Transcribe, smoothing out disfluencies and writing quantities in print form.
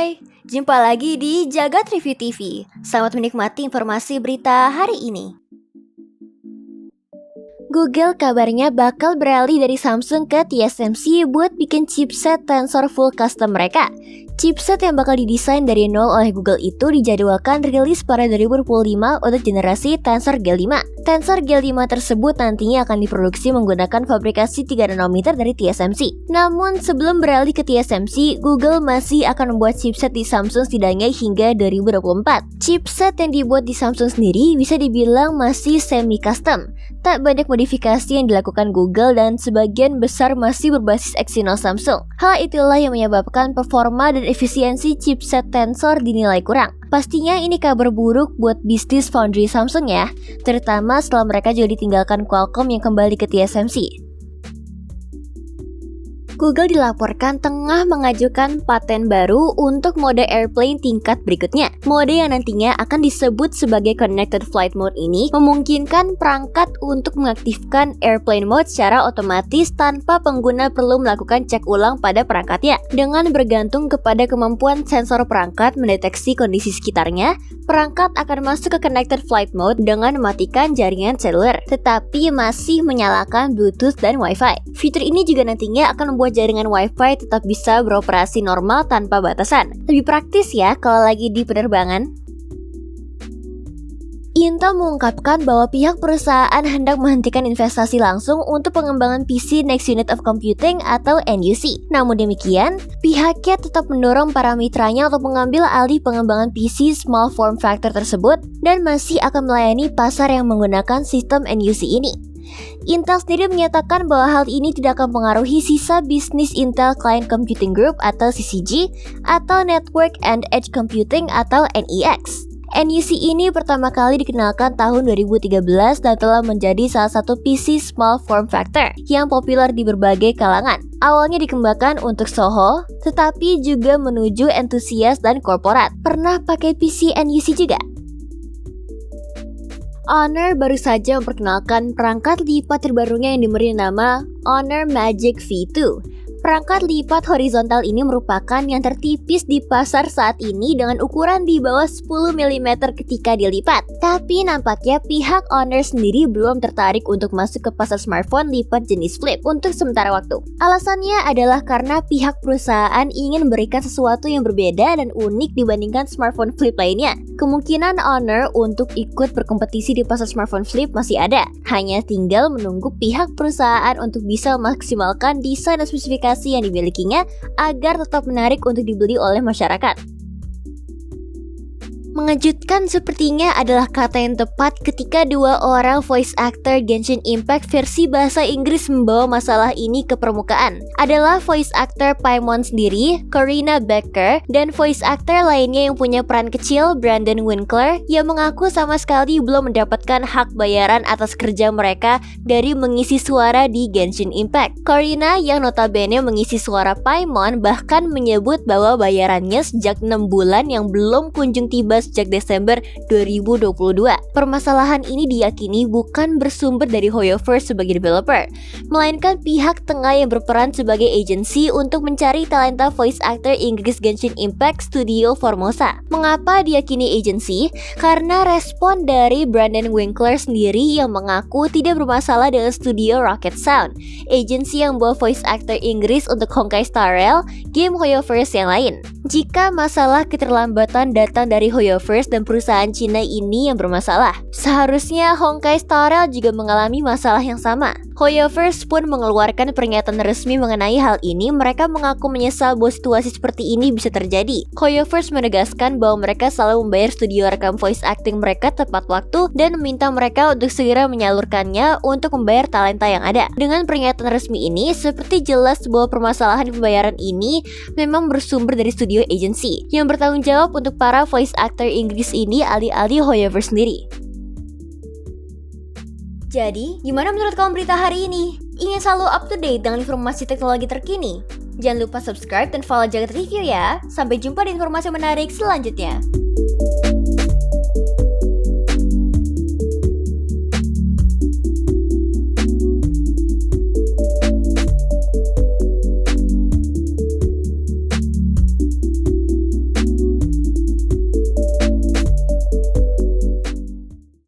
Hai, jumpa lagi di Jagat Review TV. Selamat menikmati informasi berita hari ini. Google kabarnya bakal beralih dari Samsung ke TSMC buat bikin chipset Tensor full custom mereka. Chipset yang bakal didesain dari nol oleh Google itu dijadwalkan rilis pada 2025 untuk generasi Tensor G5. Tensor G5 tersebut nantinya akan diproduksi menggunakan fabrikasi 3 nanometer dari TSMC. Namun sebelum beralih ke TSMC, Google masih akan membuat chipset di Samsung setidaknya hingga 2024. Chipset yang dibuat di Samsung sendiri bisa dibilang masih semi-custom. Tak banyak modifikasi yang dilakukan Google dan sebagian besar masih berbasis Exynos Samsung. Hal itulah yang menyebabkan performa dan efisiensi chipset Tensor dinilai kurang. Pastinya ini kabar buruk buat bisnis foundry Samsung ya, terutama setelah mereka juga ditinggalkan Qualcomm yang kembali ke TSMC. Google dilaporkan tengah mengajukan paten baru untuk mode airplane tingkat berikutnya. Mode yang nantinya akan disebut sebagai Connected Flight Mode ini memungkinkan perangkat untuk mengaktifkan airplane mode secara otomatis tanpa pengguna perlu melakukan cek ulang pada perangkatnya. Dengan bergantung kepada kemampuan sensor perangkat mendeteksi kondisi sekitarnya, perangkat akan masuk ke Connected Flight Mode dengan mematikan jaringan seluler, tetapi masih menyalakan Bluetooth dan Wi-Fi. Fitur ini juga nantinya akan membuat jaringan Wi-Fi tetap bisa beroperasi normal tanpa batasan. Lebih praktis ya kalau lagi di penerbangan. Intel mengungkapkan bahwa pihak perusahaan hendak menghentikan investasi langsung untuk pengembangan PC Next Unit of Computing atau NUC. Namun demikian, pihaknya tetap mendorong para mitranya untuk mengambil alih pengembangan PC Small Form Factor tersebut dan masih akan melayani pasar yang menggunakan sistem NUC ini. Intel sendiri menyatakan bahwa hal ini tidak akan mempengaruhi sisa bisnis Intel Client Computing Group atau CCG atau Network and Edge Computing atau NEX. NUC ini pertama kali dikenalkan tahun 2013 dan telah menjadi salah satu PC small form factor yang populer di berbagai kalangan. Awalnya dikembangkan untuk Soho, tetapi juga menuju entusias dan korporat. Pernah pakai PC NUC juga? Honor baru saja memperkenalkan perangkat lipat terbarunya yang diberi nama Honor Magic V2. Perangkat lipat horizontal ini merupakan yang tertipis di pasar saat ini dengan ukuran di bawah 10 mm ketika dilipat. Tapi nampaknya pihak Honor sendiri belum tertarik untuk masuk ke pasar smartphone lipat jenis flip untuk sementara waktu. Alasannya adalah karena pihak perusahaan ingin memberikan sesuatu yang berbeda dan unik dibandingkan smartphone flip lainnya. Kemungkinan Honor untuk ikut berkompetisi di pasar smartphone flip masih ada. Hanya tinggal menunggu pihak perusahaan untuk bisa memaksimalkan desain dan spesifikasi yang dimilikinya agar tetap menarik untuk dibeli oleh masyarakat. Mengejutkan sepertinya adalah kata yang tepat ketika dua orang voice actor Genshin Impact versi bahasa Inggris membawa masalah ini ke permukaan. Adalah voice actor Paimon sendiri, Corina Becker, dan voice actor lainnya yang punya peran kecil, Brandon Winkler, yang mengaku sama sekali belum mendapatkan hak bayaran atas kerja mereka dari mengisi suara di Genshin Impact. Corina yang notabene mengisi suara Paimon bahkan menyebut bahwa bayarannya sejak 6 bulan yang belum kunjung tiba sejak Desember 2022. Permasalahan ini diyakini bukan bersumber dari Hoyoverse sebagai developer, melainkan pihak tengah yang berperan sebagai agensi untuk mencari talenta voice actor Inggris Genshin Impact Studio Formosa. Mengapa diyakini agensi? Karena respon dari Brandon Winkler sendiri yang mengaku tidak bermasalah dengan studio Rocket Sound, agensi yang membawa voice actor Inggris untuk Honkai Star Rail, game Hoyoverse yang lain. Jika masalah keterlambatan datang dari Hoyoverse dan perusahaan Cina ini yang bermasalah, seharusnya Honkai Star Rail juga mengalami masalah yang sama. Hoyoverse pun mengeluarkan pernyataan resmi mengenai hal ini. Mereka mengaku menyesal bahwa situasi seperti ini bisa terjadi. Hoyoverse menegaskan bahwa mereka selalu membayar studio rekam voice acting mereka tepat waktu dan meminta mereka untuk segera menyalurkannya untuk membayar talenta yang ada. Dengan pernyataan resmi ini, seperti jelas bahwa permasalahan pembayaran ini memang bersumber dari studio agency yang bertanggung jawab untuk para voice actor Inggris ini alih-alih Hoyoverse sendiri. Jadi, gimana menurut kamu berita hari ini? Ingin selalu up to date dengan informasi teknologi terkini? Jangan lupa subscribe dan follow Jagat Review ya. Sampai jumpa di informasi menarik selanjutnya.